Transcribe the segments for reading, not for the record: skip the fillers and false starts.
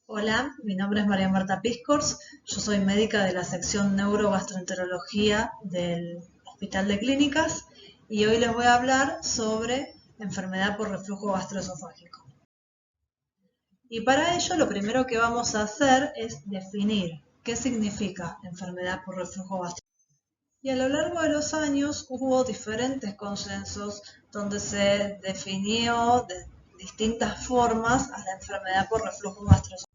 Hola, mi nombre es María Marta Piscors, yo soy médica de la sección Neurogastroenterología del Hospital de Clínicas y hoy les voy a hablar sobre enfermedad por reflujo gastroesofágico. Y para ello lo primero que vamos a hacer es definir qué significa enfermedad por reflujo gastroesofágico. Y a lo largo de los años hubo diferentes consensos donde se definió de distintas formas a la enfermedad por reflujo gastroesofágico,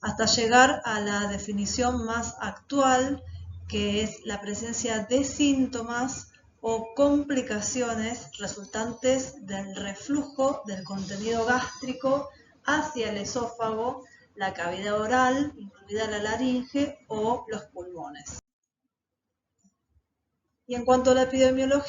hasta llegar a la definición más actual, que es la presencia de síntomas o complicaciones resultantes del reflujo del contenido gástrico hacia el esófago, la cavidad oral, incluida la laringe o los pulmones. Y en cuanto a la epidemiología,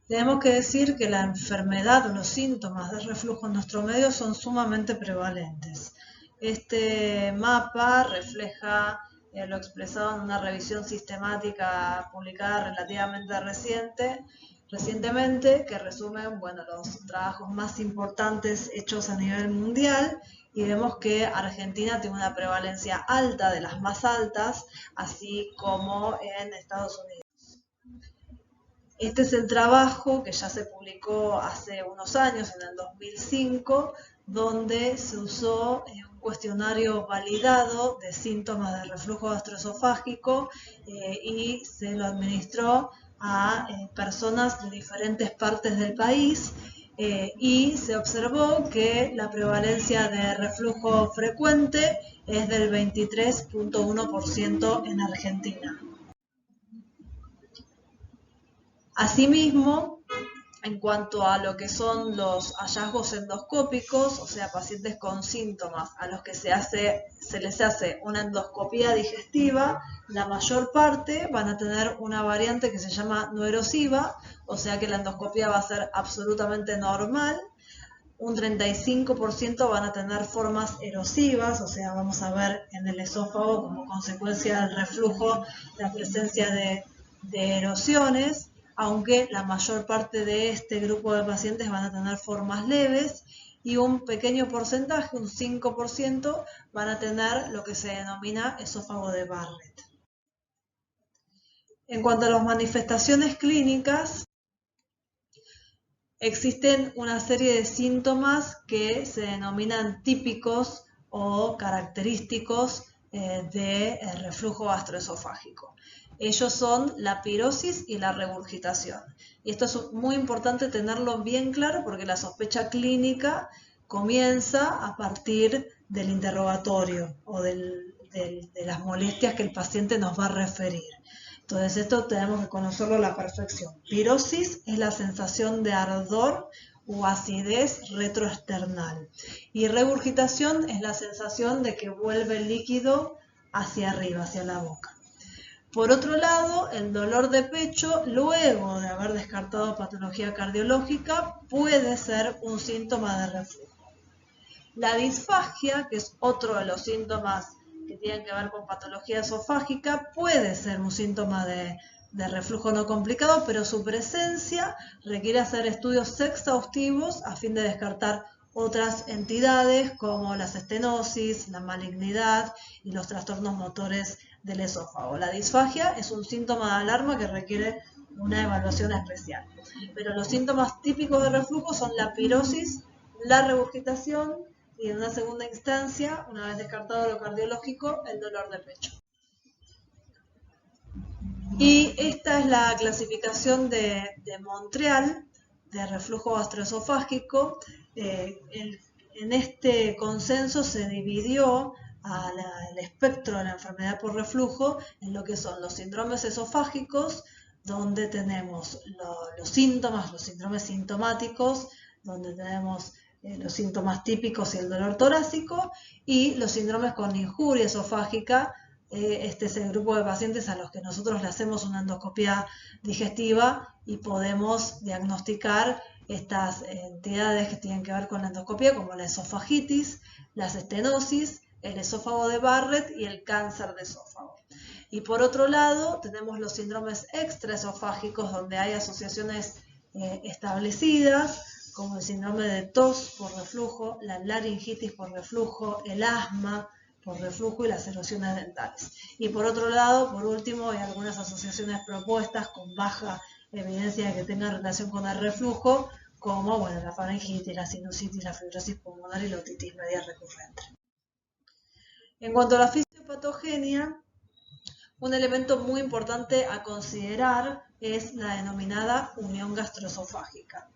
tenemos que decir que la enfermedad o los síntomas de reflujo en nuestro medio son sumamente prevalentes. Este mapa refleja lo expresado en una revisión sistemática publicada relativamente recientemente, que resume los trabajos más importantes hechos a nivel mundial, y vemos que Argentina tiene una prevalencia alta, de las más altas, así como en Estados Unidos. Este es el trabajo que ya se publicó hace unos años, en el 2005, donde se usó un cuestionario validado de síntomas de reflujo gastroesofágico y se lo administró a personas de diferentes partes del país, y se observó que la prevalencia de reflujo frecuente es del 23,1% en Argentina. Asimismo, en cuanto a lo que son los hallazgos endoscópicos, o sea, pacientes con síntomas a los que se les hace una endoscopía digestiva, la mayor parte van a tener una variante que se llama no erosiva, o sea que la endoscopía va a ser absolutamente normal. Un 35% van a tener formas erosivas, o sea, vamos a ver en el esófago como consecuencia del reflujo la presencia de erosiones, aunque la mayor parte de este grupo de pacientes van a tener formas leves, y un pequeño porcentaje, un 5%, van a tener lo que se denomina esófago de Barrett. En cuanto a las manifestaciones clínicas, existen una serie de síntomas que se denominan típicos o característicos de reflujo gastroesofágico. Ellos son la pirosis y la regurgitación. Y esto es muy importante tenerlo bien claro, porque la sospecha clínica comienza a partir del interrogatorio o de las molestias que el paciente nos va a referir. Entonces esto tenemos que conocerlo a la perfección. Pirosis es la sensación de ardor o acidez retroesternal. Y regurgitación es la sensación de que vuelve el líquido hacia arriba, hacia la boca. Por otro lado, el dolor de pecho, luego de haber descartado patología cardiológica, puede ser un síntoma de reflujo. La disfagia, que es otro de los síntomas que tienen que ver con patología esofágica, puede ser un síntoma de reflujo no complicado, pero su presencia requiere hacer estudios exhaustivos a fin de descartar otras entidades como las estenosis, la malignidad y los trastornos motores del esófago. La disfagia es un síntoma de alarma que requiere una evaluación especial. Pero los síntomas típicos de reflujo son la pirosis, la regurgitación y, en una segunda instancia, una vez descartado lo cardiológico, el dolor de pecho. Y esta es la clasificación de Montreal de reflujo gastroesofágico. En este consenso se dividió el espectro de la enfermedad por reflujo en lo que son los síndromes esofágicos, donde tenemos los síntomas, los síndromes sintomáticos, donde tenemos los síntomas típicos y el dolor torácico, y los síndromes con injuria esofágica. Este es el grupo de pacientes a los que nosotros le hacemos una endoscopia digestiva y podemos diagnosticar estas entidades que tienen que ver con la endoscopia, como la esofagitis, las estenosis, el esófago de Barrett y el cáncer de esófago. Y por otro lado, tenemos los síndromes extraesofágicos, donde hay asociaciones establecidas, como el síndrome de tos por reflujo, la laringitis por reflujo, el asma por reflujo y las erosiones dentales. Y por otro lado, por último, hay algunas asociaciones propuestas con baja evidencia de que tengan relación con el reflujo, como bueno, la faringitis, la sinusitis, la fibrosis pulmonar y la otitis media recurrente. En cuanto a la fisiopatogenia, un elemento muy importante a considerar es la denominada unión gastroesofágica.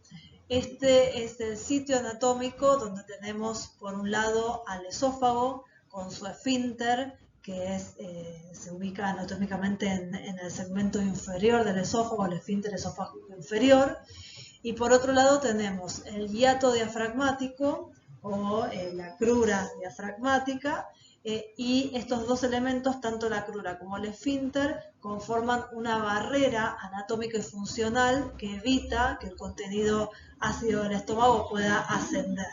Este es el sitio anatómico donde tenemos por un lado al esófago con su esfínter, que se ubica anatómicamente en el segmento inferior del esófago, el esfínter esofágico inferior, y por otro lado tenemos el hiato diafragmático o la crura diafragmática, y estos dos elementos, tanto la crura como el esfínter, conforman una barrera anatómica y funcional que evita que el contenido ácido del estómago pueda ascender.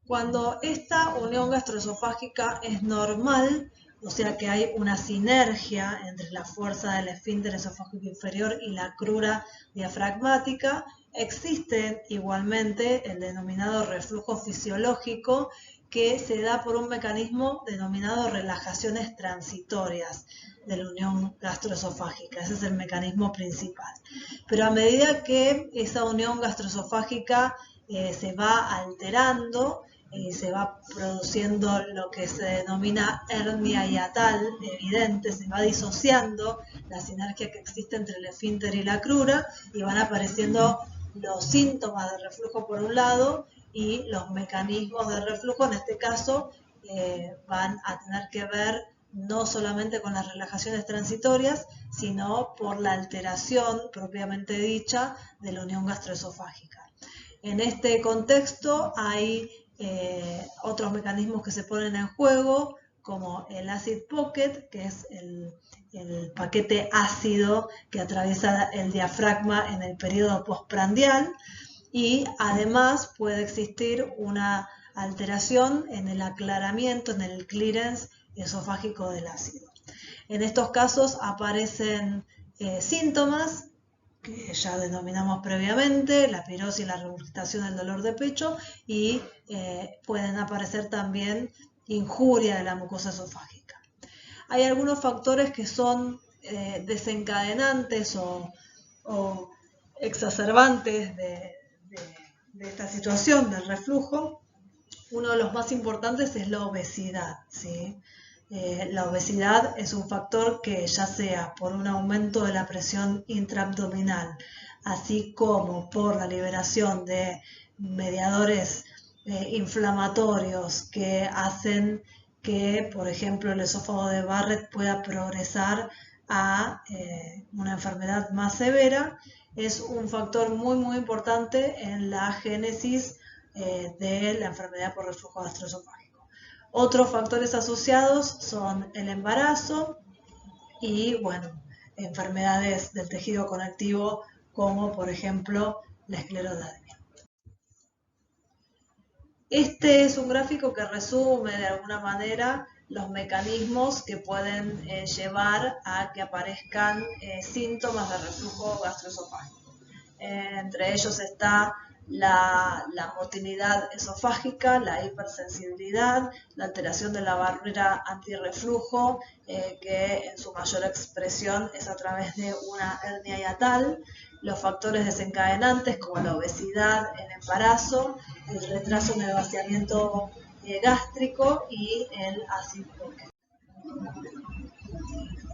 Cuando esta unión gastroesofágica es normal, o sea que hay una sinergia entre la fuerza del esfínter esofágico inferior y la crura diafragmática, existe igualmente el denominado reflujo fisiológico, que se da por un mecanismo denominado relajaciones transitorias de la unión gastroesofágica. Ese es el mecanismo principal. Pero a medida que esa unión gastroesofágica se va alterando, se va produciendo lo que se denomina hernia hiatal evidente, se va disociando la sinergia que existe entre el esfínter y la crura, y van apareciendo los síntomas de reflujo por un lado, y los mecanismos de reflujo en este caso van a tener que ver no solamente con las relajaciones transitorias, sino por la alteración propiamente dicha de la unión gastroesofágica. En este contexto hay otros mecanismos que se ponen en juego, como el acid pocket, que es el paquete ácido que atraviesa el diafragma en el periodo postprandial, y además puede existir una alteración en el aclaramiento, en el clearance esofágico del ácido. En estos casos aparecen síntomas que ya denominamos previamente, la pirosis, la regurgitación, el dolor de pecho, y pueden aparecer también injuria de la mucosa esofágica. Hay algunos factores que son desencadenantes o exacerbantes de esta situación del reflujo. Uno de los más importantes es la obesidad, ¿sí? La obesidad es un factor que, ya sea por un aumento de la presión intraabdominal, así como por la liberación de mediadores inflamatorios que hacen que, por ejemplo, el esófago de Barrett pueda progresar a una enfermedad más severa, es un factor muy muy importante en la génesis de la enfermedad por reflujo gastroesofágico. Otros factores asociados son el embarazo y, bueno, enfermedades del tejido conectivo como, por ejemplo, la esclerodermia. Este es un gráfico que resume de alguna manera los mecanismos que pueden llevar a que aparezcan síntomas de reflujo gastroesofágico. Entre ellos está la motilidad esofágica, la hipersensibilidad, la alteración de la barrera antirreflujo, que en su mayor expresión es a través de una hernia hiatal, los factores desencadenantes como la obesidad, el embarazo, el retraso en el vaciamiento gástrico y el ácido pocket.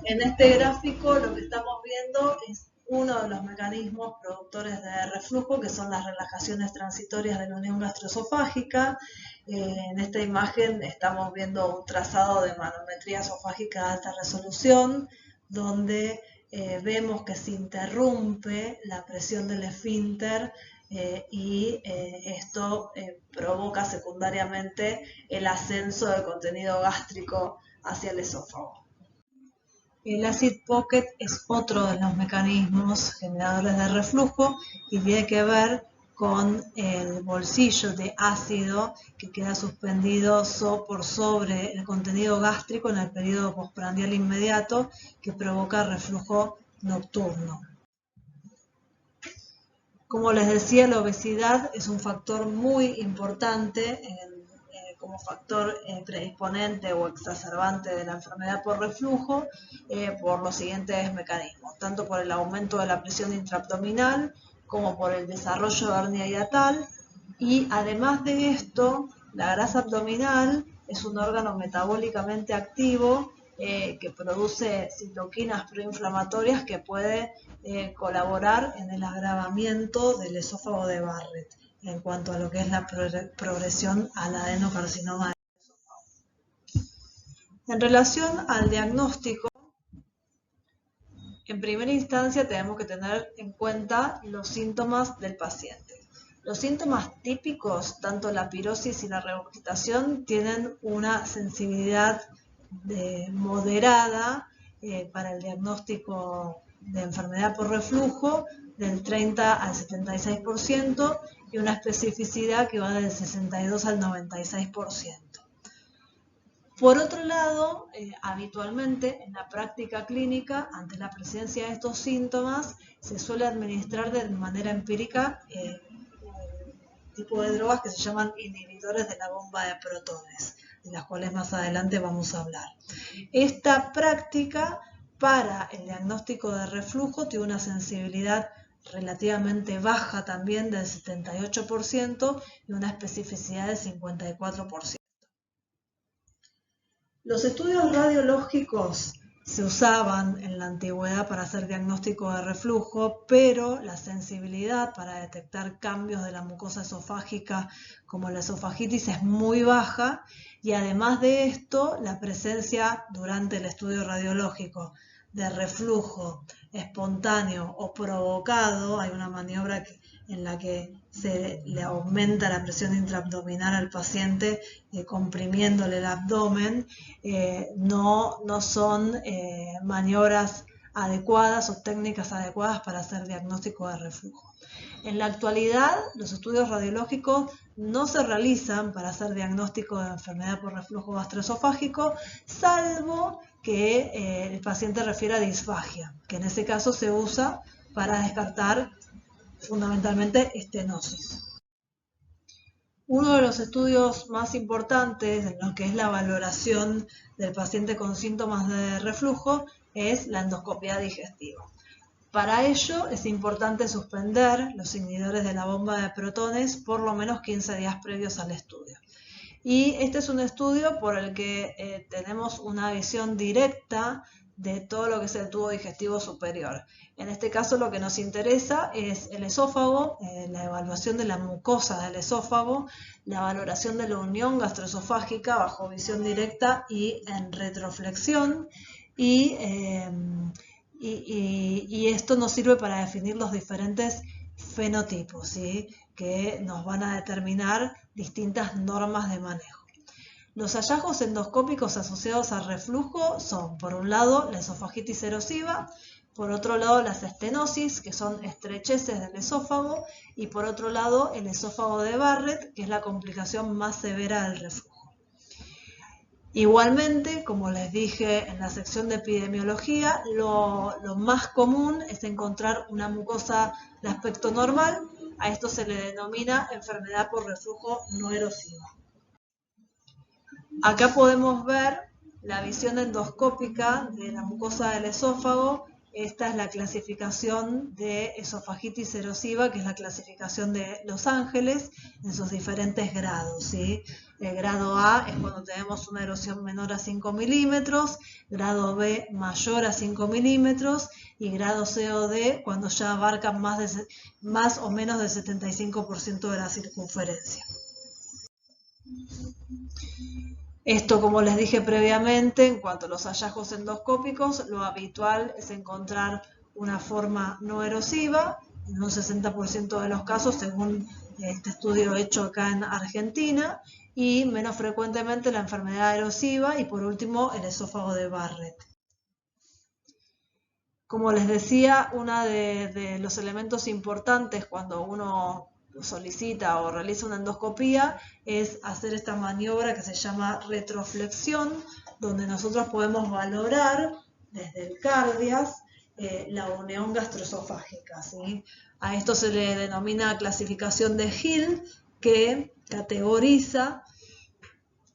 En este gráfico lo que estamos viendo es uno de los mecanismos productores de reflujo, que son las relajaciones transitorias de la unión gastroesofágica. En esta imagen estamos viendo un trazado de manometría esofágica de alta resolución, donde vemos que se interrumpe la presión del esfínter y esto provoca secundariamente el ascenso del contenido gástrico hacia el esófago. El acid pocket es otro de los mecanismos generadores de reflujo y tiene que ver con el bolsillo de ácido que queda suspendido por sobre el contenido gástrico en el periodo postprandial inmediato, que provoca reflujo nocturno. Como les decía, la obesidad es un factor muy importante como factor predisponente o exacerbante de la enfermedad por reflujo por los siguientes mecanismos, tanto por el aumento de la presión intraabdominal como por el desarrollo de hernia hiatal, y además de esto, la grasa abdominal es un órgano metabólicamente activo que produce citoquinas proinflamatorias que puede colaborar en el agravamiento del esófago de Barrett en cuanto a lo que es la progresión al adenocarcinoma. En relación al diagnóstico, en primera instancia tenemos que tener en cuenta los síntomas del paciente. Los síntomas típicos, tanto la pirosis y la regurgitación, tienen una sensibilidad moderada para el diagnóstico de enfermedad por reflujo del 30 al 76% y una especificidad que va del 62 al 96%. Por otro lado, habitualmente en la práctica clínica, ante la presencia de estos síntomas, se suele administrar de manera empírica tipo de drogas que se llaman inhibidores de la bomba de protones, de las cuales más adelante vamos a hablar. Esta práctica para el diagnóstico de reflujo tiene una sensibilidad relativamente baja también del 78% y una especificidad del 54%. Los estudios radiológicos se usaban en la antigüedad para hacer diagnóstico de reflujo, pero la sensibilidad para detectar cambios de la mucosa esofágica como la esofagitis es muy baja, y además de esto, la presencia durante el estudio radiológico de reflujo espontáneo o provocado, hay una maniobra en la que se le aumenta la presión intraabdominal al paciente comprimiéndole el abdomen, no son maniobras adecuadas o técnicas adecuadas para hacer diagnóstico de reflujo. En la actualidad, los estudios radiológicos no se realizan para hacer diagnóstico de enfermedad por reflujo gastroesofágico, salvo que el paciente refiera disfagia, que en ese caso se usa para descartar fundamentalmente estenosis. Uno de los estudios más importantes en lo que es la valoración del paciente con síntomas de reflujo es la endoscopia digestiva. Para ello es importante suspender los inhibidores de la bomba de protones por lo menos 15 días previos al estudio. Y este es un estudio por el que tenemos una visión directa de todo lo que es el tubo digestivo superior. En este caso lo que nos interesa es el esófago, la evaluación de la mucosa del esófago, la valoración de la unión gastroesofágica bajo visión directa y en retroflexión, y esto nos sirve para definir los diferentes fenotipos, ¿sí?, que nos van a determinar distintas normas de manejo. Los hallazgos endoscópicos asociados al reflujo son, por un lado, la esofagitis erosiva, por otro lado, las estenosis, que son estrecheces del esófago, y por otro lado, el esófago de Barrett, que es la complicación más severa del reflujo. Igualmente, como les dije en la sección de epidemiología, lo más común es encontrar una mucosa de aspecto normal. A esto se le denomina enfermedad por reflujo no erosiva. Acá podemos ver la visión endoscópica de la mucosa del esófago. Esta es la clasificación de esofagitis erosiva, que es la clasificación de Los Ángeles en sus diferentes grados, ¿sí? El grado A es cuando tenemos una erosión menor a 5 milímetros, grado B mayor a 5 milímetros y grado C o D cuando ya abarcan más o menos del 75% de la circunferencia. Esto, como les dije previamente, en cuanto a los hallazgos endoscópicos, lo habitual es encontrar una forma no erosiva, en un 60% de los casos, según este estudio hecho acá en Argentina, y menos frecuentemente la enfermedad erosiva y, por último, el esófago de Barrett. Como les decía, uno de los elementos importantes cuando uno solicita o realiza una endoscopía es hacer esta maniobra que se llama retroflexión, donde nosotros podemos valorar desde el cardias la unión gastroesofágica, ¿sí? A esto se le denomina clasificación de Hill, que categoriza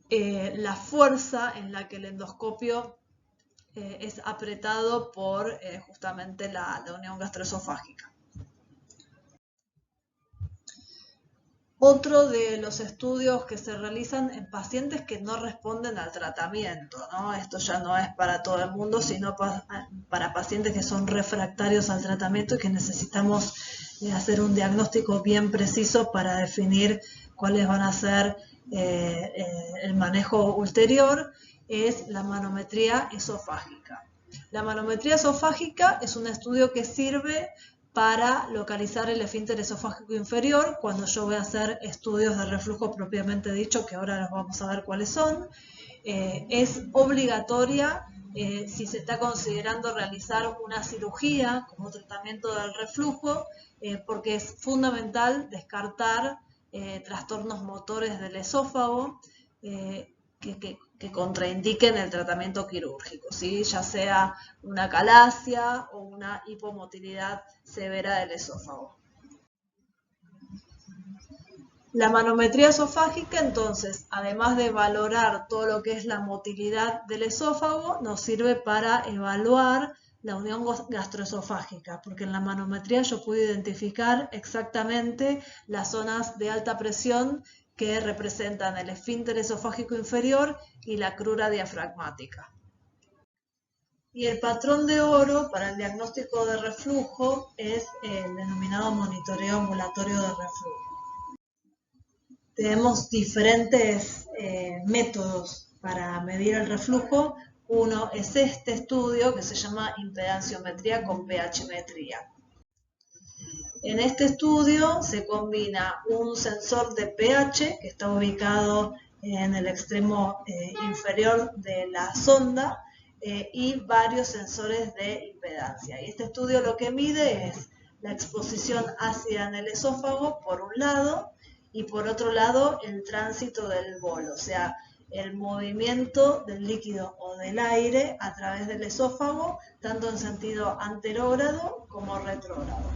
la fuerza en la que el endoscopio es apretado por justamente la unión gastroesofágica. Otro de los estudios que se realizan en pacientes que no responden al tratamiento, ¿no? Esto ya no es para todo el mundo, sino para pacientes que son refractarios al tratamiento y que necesitamos hacer un diagnóstico bien preciso para definir cuáles van a ser el manejo ulterior, es la manometría esofágica. La manometría esofágica es un estudio que sirve para localizar el esfínter esofágico inferior cuando yo voy a hacer estudios de reflujo propiamente dicho, que ahora los vamos a ver cuáles son. Es obligatoria si se está considerando realizar una cirugía como tratamiento del reflujo, porque es fundamental descartar trastornos motores del esófago que contraindiquen el tratamiento quirúrgico, ¿sí? Ya sea una calasia o una hipomotilidad severa del esófago. La manometría esofágica, entonces, además de valorar todo lo que es la motilidad del esófago, nos sirve para evaluar la unión gastroesofágica, porque en la manometría yo puedo identificar exactamente las zonas de alta presión que representan el esfínter esofágico inferior y la crura diafragmática. Y el patrón de oro para el diagnóstico de reflujo es el denominado monitoreo ambulatorio de reflujo. Tenemos diferentes métodos para medir el reflujo. Uno es este estudio que se llama impedanciometría con pH-metría. En este estudio se combina un sensor de pH que está ubicado en el extremo inferior de la sonda y varios sensores de impedancia. Y este estudio lo que mide es la exposición ácida en el esófago por un lado y por otro lado el tránsito del bolo, o sea, el movimiento del líquido o del aire a través del esófago, tanto en sentido anterógrado como retrógrado.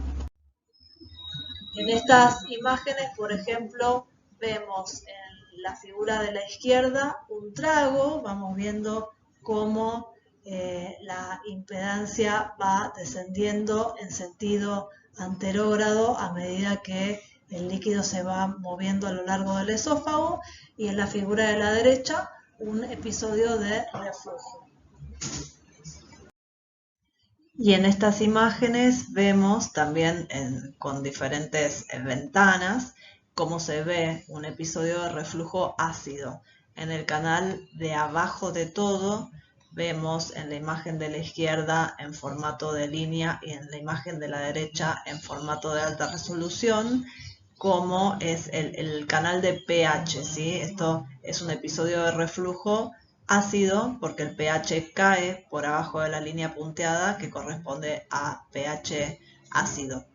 En estas imágenes, por ejemplo, vemos en la figura de la izquierda un trago, vamos viendo cómo la impedancia va descendiendo en sentido anterógrado a medida que el líquido se va moviendo a lo largo del esófago, y en la figura de la derecha un episodio de reflujo. Y en estas imágenes vemos también con diferentes ventanas cómo se ve un episodio de reflujo ácido. En el canal de abajo de todo vemos en la imagen de la izquierda en formato de línea y en la imagen de la derecha en formato de alta resolución cómo es el canal de pH, ¿sí? Esto es un episodio de reflujo ácido porque el pH cae por abajo de la línea punteada que corresponde a pH ácido.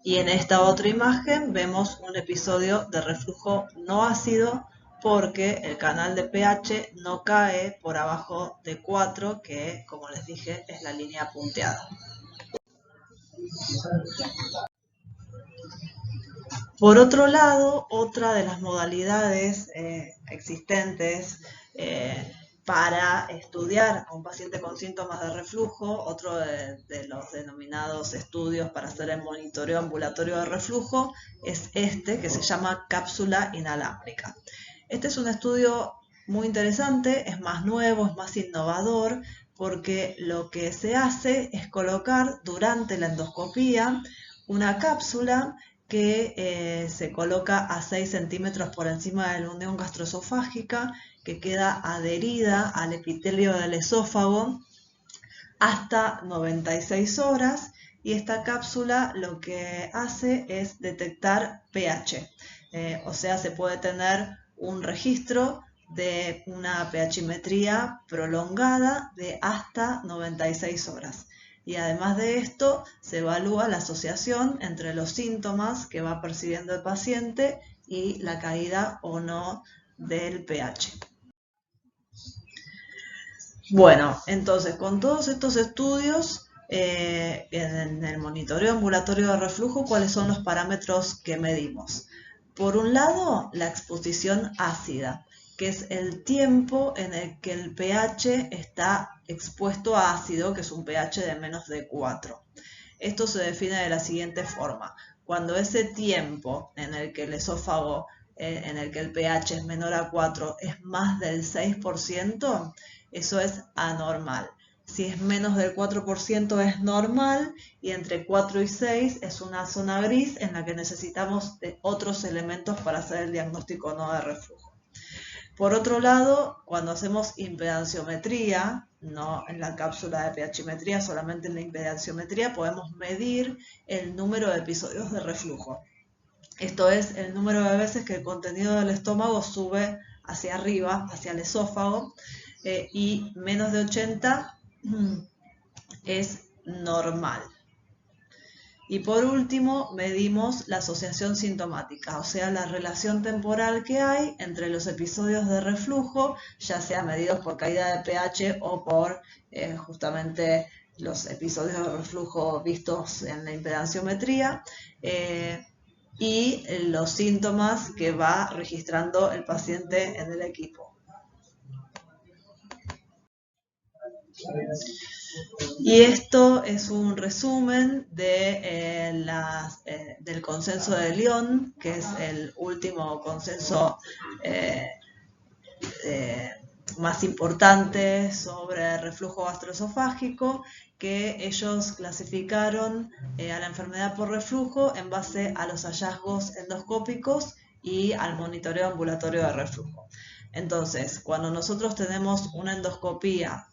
Y en esta otra imagen vemos un episodio de reflujo no ácido porque el canal de pH no cae por abajo de 4, que como les dije es la línea punteada. Por otro lado, otra de las modalidades existentes para estudiar a un paciente con síntomas de reflujo, otro de los denominados estudios para hacer el monitoreo ambulatorio de reflujo, es este que se llama cápsula inalámbrica. Este es un estudio muy interesante, es más nuevo, es más innovador, porque lo que se hace es colocar durante la endoscopía una cápsula que se coloca a 6 centímetros por encima de la unión gastroesofágica, que queda adherida al epitelio del esófago hasta 96 horas, y esta cápsula lo que hace es detectar pH, o sea, se puede tener un registro de una pH-metría prolongada de hasta 96 horas. Y además de esto, se evalúa la asociación entre los síntomas que va percibiendo el paciente y la caída o no del pH. Bueno, entonces con todos estos estudios, en el monitoreo ambulatorio de reflujo, ¿cuáles son los parámetros que medimos? Por un lado, la exposición ácida, que es el tiempo en el que el pH está expuesto a ácido, que es un pH de menos de 4. Esto se define de la siguiente forma. Cuando ese tiempo en el que el esófago, en el que el pH es menor a 4, es más del 6%, eso es anormal. Si es menos del 4% es normal y entre 4 y 6 es una zona gris en la que necesitamos de otros elementos para hacer el diagnóstico no de reflujo. Por otro lado, cuando hacemos impedanciometría, no en la cápsula de pHmetría, solamente en la impedanciometría podemos medir el número de episodios de reflujo. Esto es el número de veces que el contenido del estómago sube hacia arriba, hacia el esófago, y menos de 80 es normal. Y por último, medimos la asociación sintomática, o sea, la relación temporal que hay entre los episodios de reflujo, ya sea medidos por caída de pH o por justamente los episodios de reflujo vistos en la impedanciometría, y los síntomas que va registrando el paciente en el equipo. Y esto es un resumen de, del consenso de Lyon, que es el último consenso más importante sobre reflujo gastroesofágico, que ellos clasificaron a la enfermedad por reflujo en base a los hallazgos endoscópicos y al monitoreo ambulatorio de reflujo. Entonces, cuando nosotros tenemos una endoscopía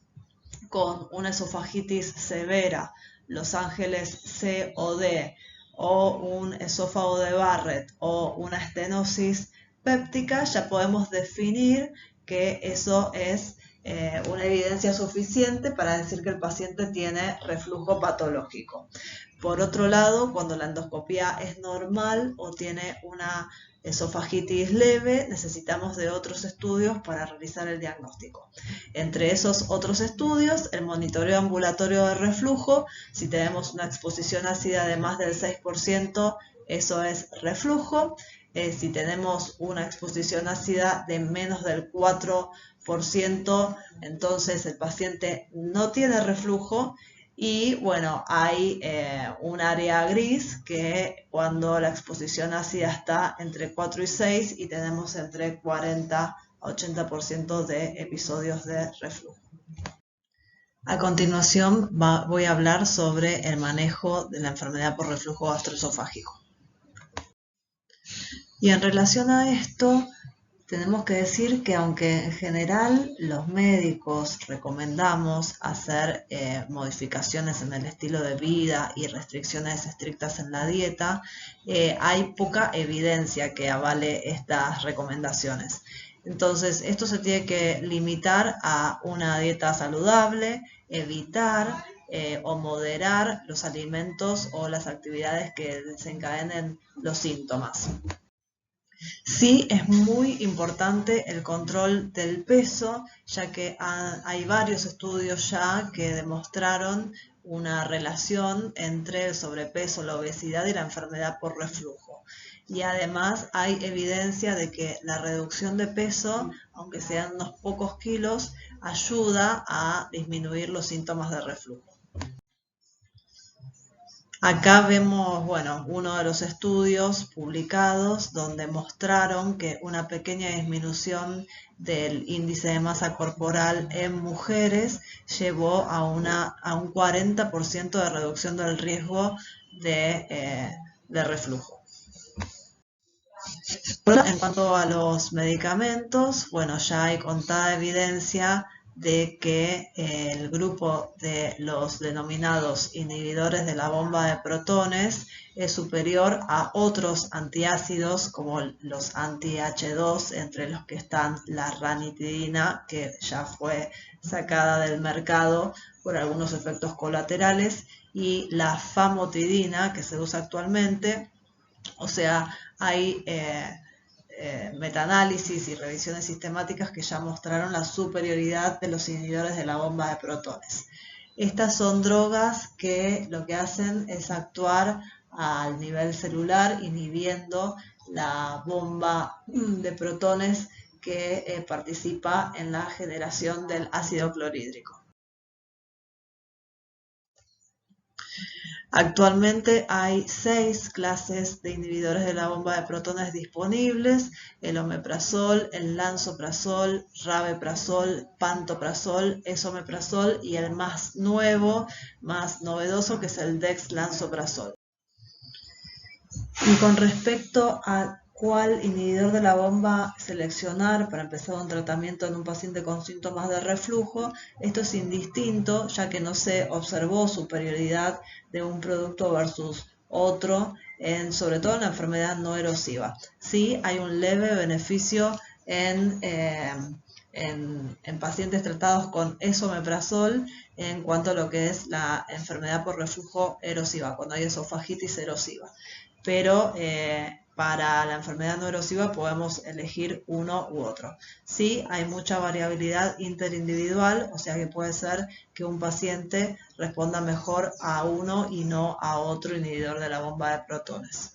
con una esofagitis severa, Los Ángeles C o D, o un esófago de Barrett o una estenosis péptica, ya podemos definir que eso es una evidencia suficiente para decir que el paciente tiene reflujo patológico. Por otro lado, cuando la endoscopía es normal o tiene una esofagitis leve, necesitamos de otros estudios para realizar el diagnóstico. Entre esos otros estudios, el monitoreo ambulatorio de reflujo, si tenemos una exposición ácida de más del 6%, eso es reflujo. Si tenemos una exposición ácida de menos del 4%, entonces el paciente no tiene reflujo. Y bueno, hay un área gris que cuando la exposición ácida está entre 4 y 6 y tenemos entre 40 a 80% de episodios de reflujo. A continuación voy a hablar sobre el manejo de la enfermedad por reflujo gastroesofágico. Y en relación a esto, tenemos que decir que aunque en general los médicos recomendamos hacer modificaciones en el estilo de vida y restricciones estrictas en la dieta, hay poca evidencia que avale estas recomendaciones. Entonces, esto se tiene que limitar a una dieta saludable, evitar o moderar los alimentos o las actividades que desencadenen los síntomas. Sí, es muy importante el control del peso, ya que hay varios estudios ya que demostraron una relación entre el sobrepeso, la obesidad y la enfermedad por reflujo. Y además hay evidencia de que la reducción de peso, aunque sean unos pocos kilos, ayuda a disminuir los síntomas de reflujo. Acá vemos, bueno, uno de los estudios publicados donde mostraron que una pequeña disminución del índice de masa corporal en mujeres llevó a un 40% de reducción del riesgo de reflujo. En cuanto a los medicamentos, bueno, ya hay contada evidencia de que el grupo de los denominados inhibidores de la bomba de protones es superior a otros antiácidos como los anti-H2, entre los que están la ranitidina, que ya fue sacada del mercado por algunos efectos colaterales, y la famotidina, que se usa actualmente. O sea, hay metaanálisis y revisiones sistemáticas que ya mostraron la superioridad de los inhibidores de la bomba de protones. Estas son drogas que lo que hacen es actuar al nivel celular, inhibiendo la bomba de protones que participa en la generación del ácido clorhídrico. Actualmente hay 6 clases de inhibidores de la bomba de protones disponibles: el omeprazol, el lansoprazol, rabeprazol, pantoprazol, esomeprazol y el más nuevo, más novedoso, que es el dexlansoprazol. Y con respecto a cuál inhibidor de la bomba seleccionar para empezar un tratamiento en un paciente con síntomas de reflujo, esto es indistinto, ya que no se observó superioridad de un producto versus otro, sobre todo en la enfermedad no erosiva. Sí hay un leve beneficio en pacientes tratados con esomeprazol en cuanto a lo que es la enfermedad por reflujo erosiva, cuando hay esofagitis erosiva. Pero para la enfermedad no erosiva podemos elegir uno u otro. Sí, hay mucha variabilidad interindividual, o sea que puede ser que un paciente responda mejor a uno y no a otro inhibidor de la bomba de protones.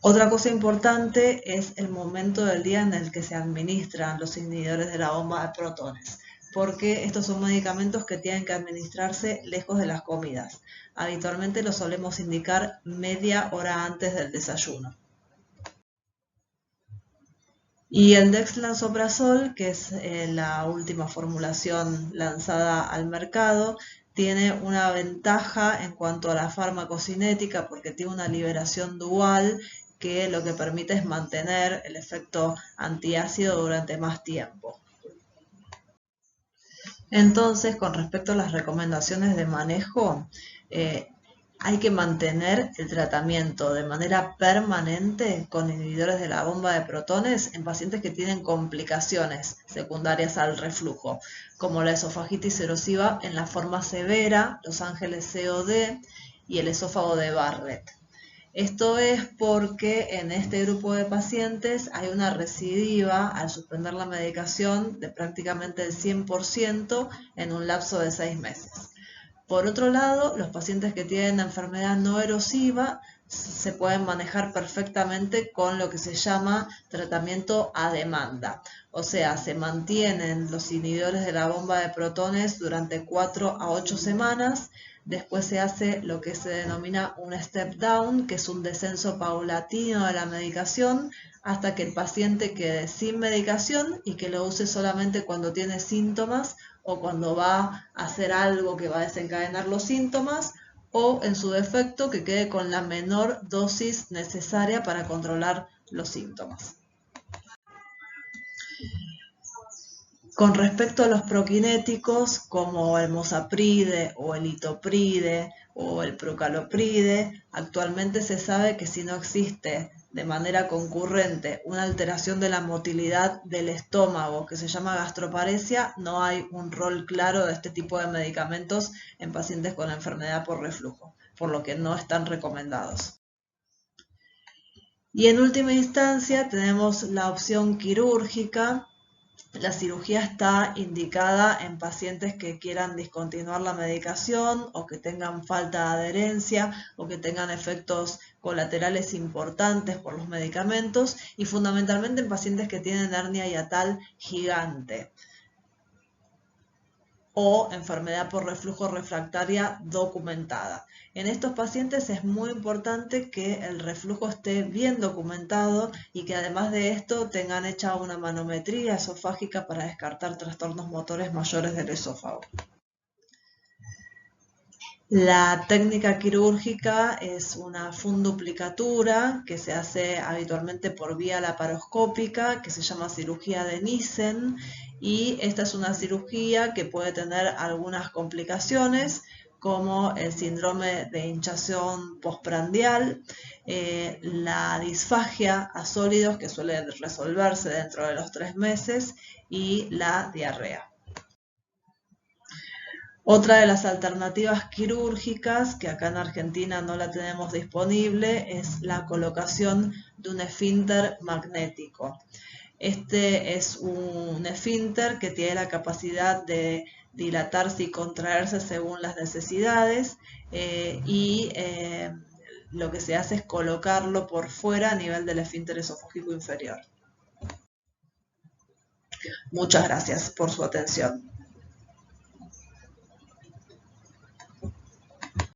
Otra cosa importante es el momento del día en el que se administran los inhibidores de la bomba de protones, porque estos son medicamentos que tienen que administrarse lejos de las comidas. Habitualmente los solemos indicar media hora antes del desayuno. Y el dexlansoprazol, que es la última formulación lanzada al mercado, tiene una ventaja en cuanto a la farmacocinética porque tiene una liberación dual que lo que permite es mantener el efecto antiácido durante más tiempo. Entonces, con respecto a las recomendaciones de manejo, hay que mantener el tratamiento de manera permanente con inhibidores de la bomba de protones en pacientes que tienen complicaciones secundarias al reflujo, como la esofagitis erosiva en la forma severa, los ángeles COD y el esófago de Barrett. Esto es porque en este grupo de pacientes hay una recidiva al suspender la medicación de prácticamente el 100% en un lapso de 6 meses. Por otro lado, los pacientes que tienen enfermedad no erosiva se pueden manejar perfectamente con lo que se llama tratamiento a demanda. O sea, se mantienen los inhibidores de la bomba de protones durante 4 a 8 semanas. Después se hace lo que se denomina un step down, que es un descenso paulatino de la medicación hasta que el paciente quede sin medicación y que lo use solamente cuando tiene síntomas o cuando va a hacer algo que va a desencadenar los síntomas, o en su defecto que quede con la menor dosis necesaria para controlar los síntomas. Con respecto a los proquinéticos como el mosapride o el itopride o el procalopride, actualmente se sabe que si no existe de manera concurrente una alteración de la motilidad del estómago que se llama gastroparesia, no hay un rol claro de este tipo de medicamentos en pacientes con enfermedad por reflujo, por lo que no están recomendados. Y en última instancia tenemos la opción quirúrgica. La cirugía está indicada en pacientes que quieran discontinuar la medicación o que tengan falta de adherencia o que tengan efectos colaterales importantes por los medicamentos y fundamentalmente en pacientes que tienen hernia hiatal gigante o enfermedad por reflujo refractaria documentada. En estos pacientes es muy importante que el reflujo esté bien documentado y que además de esto tengan hecha una manometría esofágica para descartar trastornos motores mayores del esófago. La técnica quirúrgica es una funduplicatura que se hace habitualmente por vía laparoscópica, que se llama cirugía de Nissen, y esta es una cirugía que puede tener algunas complicaciones como el síndrome de hinchazón postprandial, la disfagia a sólidos que suele resolverse dentro de los 3 meses y la diarrea. Otra de las alternativas quirúrgicas, que acá en Argentina no la tenemos disponible, es la colocación de un esfínter magnético. Este es un esfínter que tiene la capacidad de dilatarse y contraerse según las necesidades lo que se hace es colocarlo por fuera a nivel del esfínter esofágico inferior. Muchas gracias por su atención.